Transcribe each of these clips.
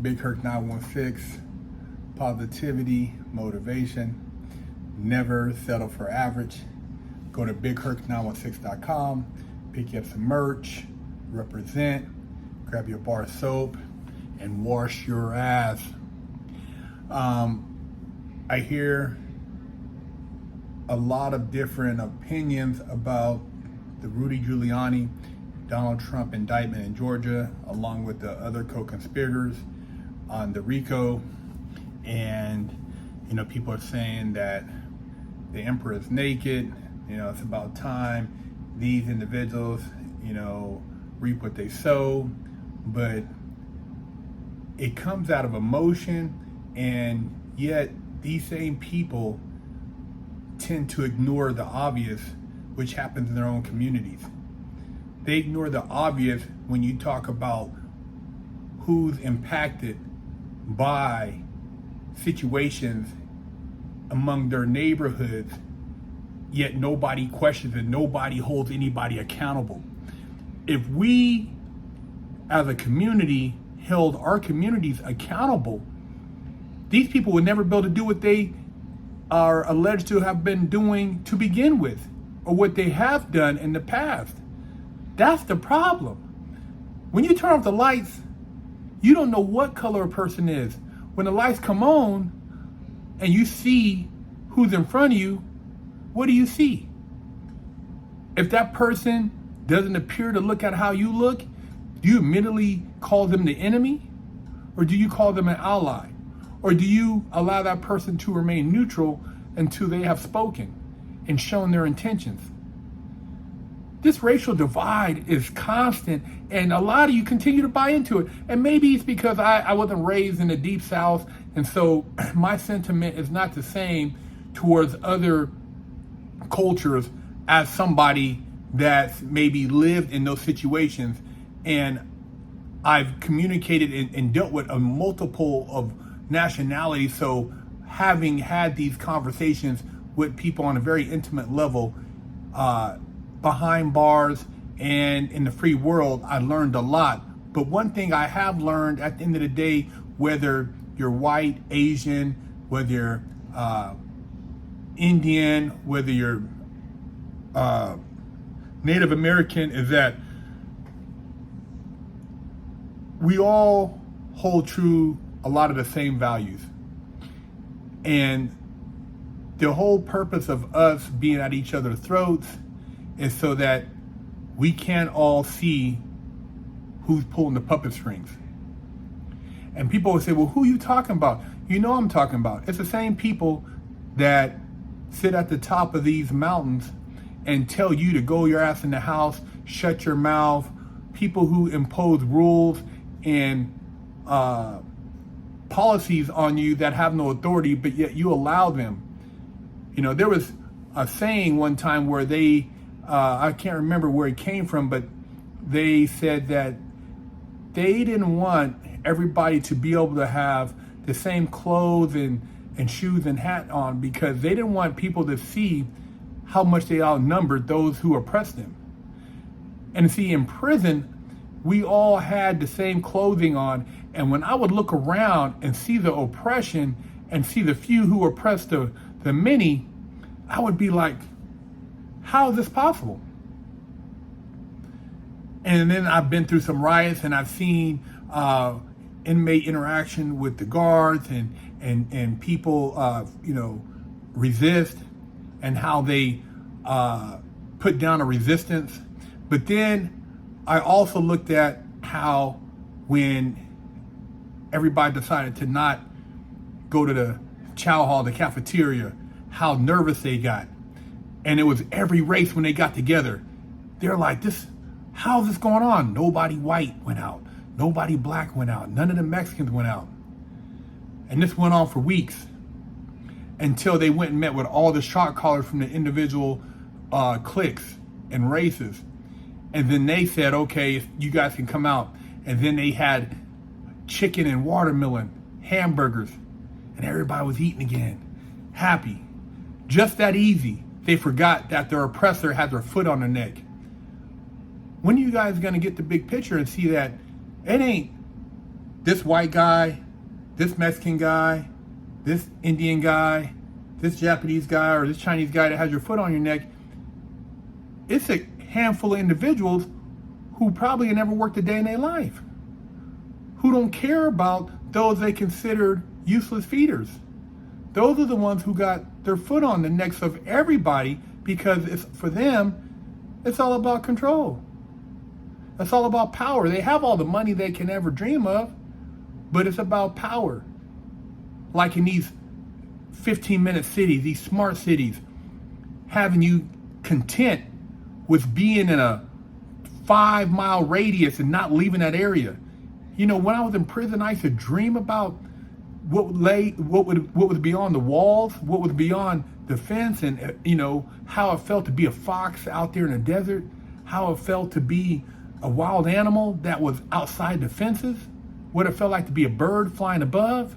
Big Herc 916, positivity, motivation, never settle for average. Go to bigherc916.com, pick up some merch, represent, grab your bar of soap, and wash your ass. I hear a lot of different opinions about the Rudy Giuliani, Donald Trump indictment in Georgia, along with the other co-conspirators on the RICO. And, people are saying that the emperor is naked. It's about time these individuals, reap what they sow. But it comes out of emotion, and yet these same people tend to ignore the obvious, which happens in their own communities. They ignore the obvious when you talk about who's impacted by situations among their neighborhoods, yet nobody questions it, nobody holds anybody accountable. If we as a community held our communities accountable, these people would never be able to do what they are alleged to have been doing to begin with, or what they have done in the past. That's the problem. When you turn off the lights, you don't know what color a person is. When the lights come on and you see who's in front of you, what do you see? If that person doesn't appear to look at how you look, do you immediately call them the enemy? Or do you call them an ally? Or do you allow that person to remain neutral until they have spoken and shown their intentions? This racial divide is constant, and a lot of you continue to buy into it. And maybe it's because I wasn't raised in the Deep South, and so my sentiment is not the same towards other cultures as somebody that's maybe lived in those situations. And I've communicated and dealt with a multiple of nationalities, so having had these conversations with people on a very intimate level, behind bars and in the free world, I learned a lot. But one thing I have learned at the end of the day, whether you're white, Asian, whether you're Indian, whether you're Native American, is that we all hold true a lot of the same values. And the whole purpose of us being at each other's throats is so that we can't all see who's pulling the puppet strings. And people will say, well, who are you talking about? I'm talking about. It's the same people that sit at the top of these mountains and tell you to go your ass in the house, shut your mouth, people who impose rules and policies on you that have no authority, but yet you allow them. There was a saying one time where they, I can't remember where it came from, but they said that they didn't want everybody to be able to have the same clothes and shoes and hat on, because they didn't want people to see how much they outnumbered those who oppressed them. And see, in prison, we all had the same clothing on, and when I would look around and see the oppression and see the few who oppressed the many, I would be like, how is this possible? And then I've been through some riots, and I've seen inmate interaction with the guards and people, resist, and how they put down a resistance. But then I also looked at how when everybody decided to not go to the chow hall, the cafeteria, how nervous they got. And it was every race when they got together. They're like, how's this going on? Nobody white went out. Nobody black went out. None of the Mexicans went out. And this went on for weeks until they went and met with all the shot callers from the individual cliques and races. And then they said, okay, you guys can come out. And then they had chicken and watermelon, hamburgers, and everybody was eating again, happy. Just that easy. They forgot that their oppressor had their foot on their neck. When are you guys going to get the big picture and see that it ain't this white guy, this Mexican guy, this Indian guy, this Japanese guy, or this Chinese guy that has your foot on your neck. It's a handful of individuals who probably never worked a day in their life, who don't care about those they considered useless feeders. Those are the ones who got their foot on the necks of everybody, because it's, for them, it's all about control. It's all about power. They have all the money they can ever dream of, but it's about power. Like in these 15-minute cities, these smart cities, having you content with being in a 5-mile radius and not leaving that area. You know, when I was in prison, I used to dream about what was beyond the walls, what was beyond the fence, and you know, how it felt to be a fox out there in the desert, how it felt to be a wild animal that was outside the fences, what it felt like to be a bird flying above.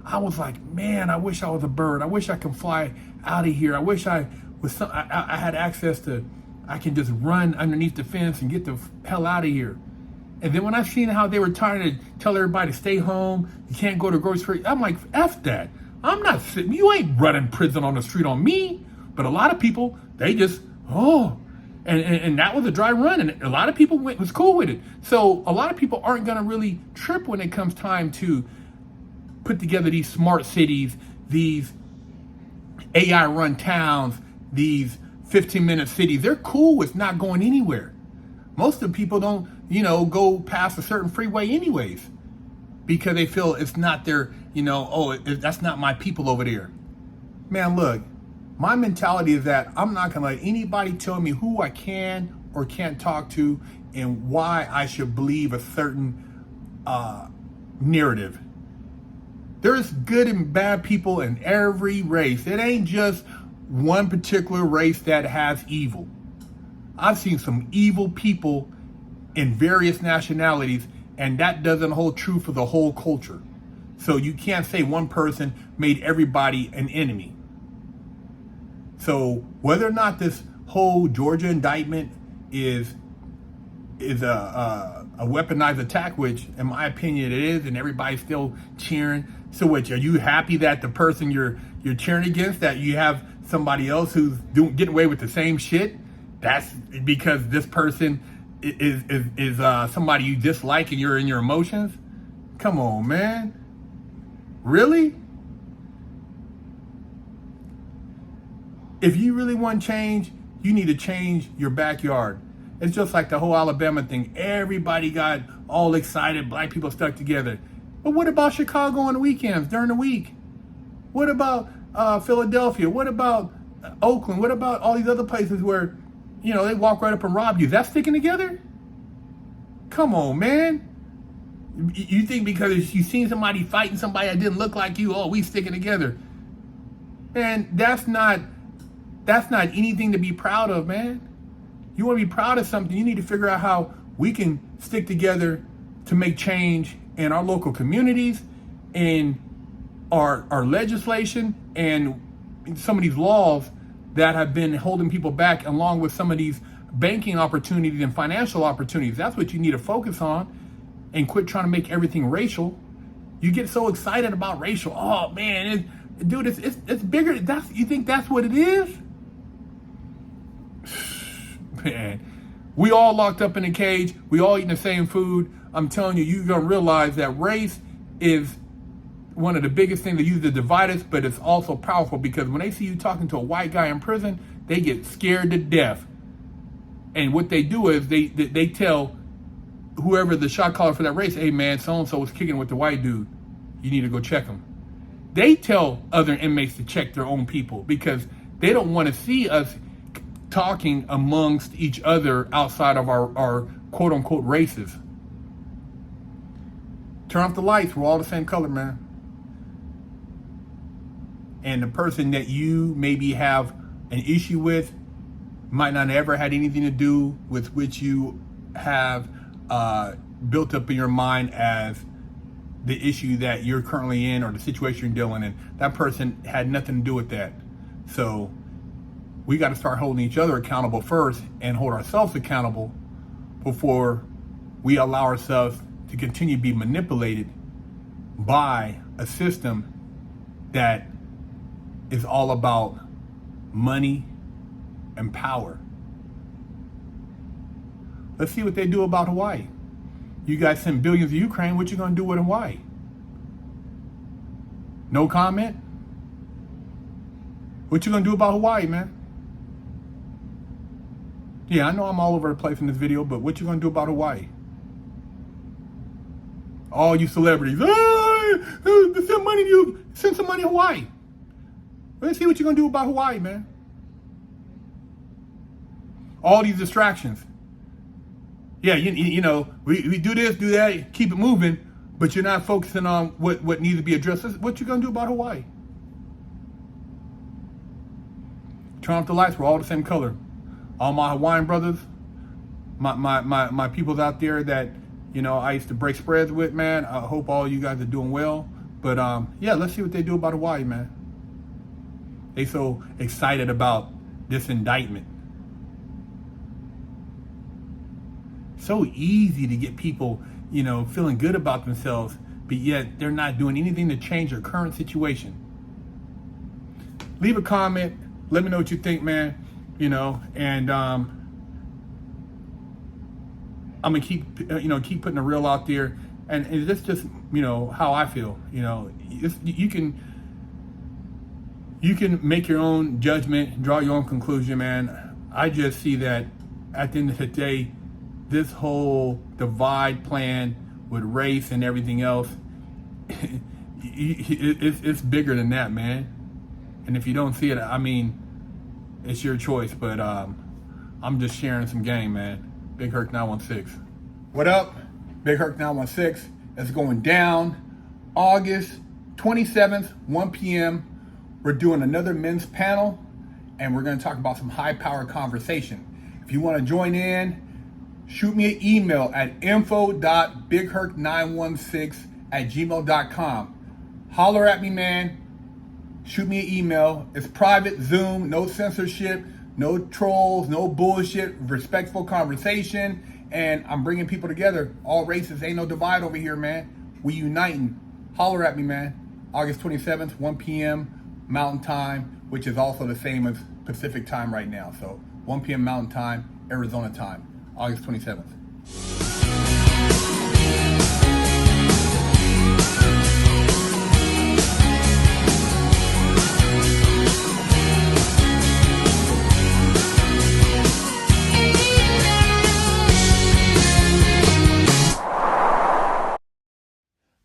I was like, man, I wish I was a bird. I wish I could fly out of here. I wish I was I had access to, I can just run underneath the fence and get the hell out of here. And then when I seen how they were trying to tell everybody to stay home, you can't go to grocery store, I'm like, F that. I'm not sitting, you ain't running prison on the street on me. But a lot of people, they just, and that was a dry run, and a lot of people was cool with it. So a lot of people aren't gonna really trip when it comes time to put together these smart cities, these AI run towns, these 15-minute cities. They're cool with not going anywhere. Most of the people don't, go past a certain freeway anyways, because they feel it's not their, that's not my people over there. Man, look, my mentality is that I'm not gonna let anybody tell me who I can or can't talk to and why I should believe a certain narrative. There's good and bad people in every race. It ain't just one particular race that has evil. I've seen some evil people in various nationalities, and that doesn't hold true for the whole culture. So you can't say one person made everybody an enemy. So whether or not this whole Georgia indictment is a weaponized attack, which in my opinion it is, and everybody's still cheering. So what, are you happy that the person you're cheering against, that you have somebody else who's getting away with the same shit? That's because this person is somebody you dislike and you're in your emotions? Come on, man. Really? If you really want change, you need to change your backyard. It's just like the whole Alabama thing. Everybody got all excited, black people stuck together. But what about Chicago on the weekends, during the week? What about Philadelphia? What about Oakland? What about all these other places where, they walk right up and rob you? That's sticking together? Come on, man. You think because you seen somebody fighting somebody that didn't look like you, we sticking together? Man, that's not anything to be proud of, man. You want to be proud of something, you need to figure out how we can stick together to make change in our local communities, in our legislation, and some of these laws that have been holding people back, along with some of these banking opportunities and financial opportunities. That's what you need to focus on, and quit trying to make everything racial. You get so excited about racial. Oh man, dude, it's bigger. You think that's what it is? Man, we all locked up in a cage. We all eating the same food. I'm telling you, you're gonna realize that race is one of the biggest things that use to divide us, but it's also powerful, because when they see you talking to a white guy in prison, they get scared to death. And what they do is they tell whoever the shot caller for that race, hey man, so-and-so was kicking with the white dude. You need to go check him. They tell other inmates to check their own people, because they don't want to see us talking amongst each other outside of our quote unquote races. Turn off the lights. We're all the same color, man. And the person that you maybe have an issue with might not ever had anything to do with which you have built up in your mind as the issue that you're currently in, or the situation you're dealing in. That person had nothing to do with that. So we got to start holding each other accountable first, and hold ourselves accountable before we allow ourselves to continue to be manipulated by a system that is all about money and power. Let's see what they do about Hawaii. You guys send billions to Ukraine. What you gonna do with Hawaii? No comment? What you gonna do about Hawaii, man? Yeah, I know I'm all over the place in this video, but what you gonna do about Hawaii? All you celebrities, send money to you, send some money to Hawaii. Let's see what you're gonna do about Hawaii, man. All these distractions. Yeah, you know, we do this, do that, keep it moving, but you're not focusing on what needs to be addressed. What you gonna do about Hawaii? Turn off the lights, we're all the same color. All my Hawaiian brothers, my peoples out there that, you know, I used to break spreads with, man. I hope all you guys are doing well. But yeah, let's see what they do about Hawaii, man. They so excited about this indictment. So easy to get people, you know, feeling good about themselves, but yet they're not doing anything to change their current situation. Leave a comment. Let me know what you think, man. You know, and I'm gonna keep putting the real out there, and it's just you know how I feel. You know, you can make your own judgment, draw your own conclusion, man. I just see that at the end of the day, this whole divide plan with race and everything else, it's bigger than that, man. And if you don't see it, I mean, it's your choice, but I'm just sharing some game, man. Big Herc 916. What up? Big Herc 916. It's going down August 27th, 1 p.m. We're doing another men's panel, and we're going to talk about some high-powered conversation. If you want to join in, shoot me an email at info.bigherc916@gmail.com. Holler at me, man. Shoot me an email. It's private, Zoom, no censorship, no trolls, no bullshit, respectful conversation. And I'm bringing people together. All races, ain't no divide over here, man. We uniting. Holler at me, man. August 27th, 1 p.m. Mountain Time, which is also the same as Pacific Time right now. So 1 p.m. Mountain Time, Arizona Time, August 27th.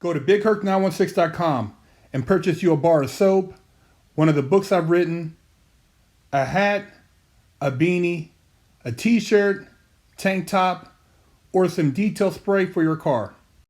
Go to bigherc916.com and purchase you a bar of soap, one of the books I've written, a hat, a beanie, a t-shirt, tank top, or some detail spray for your car.